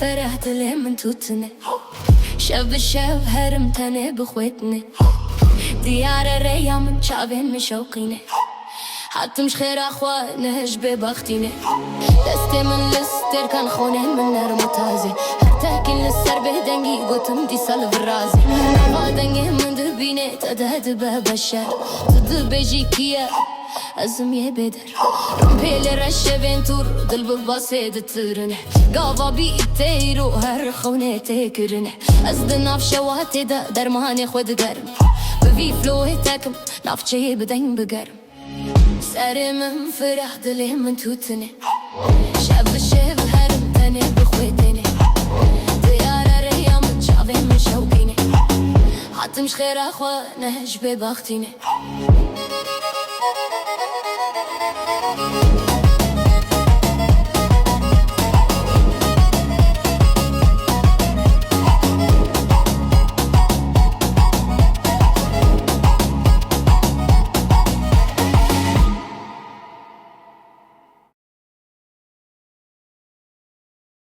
فرحت لي من توتني شاب الشاب هرمتني بخوتني ديار الريا من شعبين مشوقيني حتى مش خير اخوانهش ببختيني دستي من لستر كان خوني من نرمتازي حتى كل السربه دنجي قوتم دي سالف الرازي ما دنجي من دبيني تدهد ببشر ضد بيجيكيا أزم يبدر رمبي لرشة بين تور دلب باسيد ترنح قابا بيتيرو هر خوني تكرنح أزد ناف شواتي دا درماني خود قرم بفي فلوه تاكم ناف شي بدين بقرم ساري من فرح دلي من توتني شاب الشيب هرمتني بخوتني ديار الريا من شعبي من شوقيني حتى مش خير أخوانهش ببختيني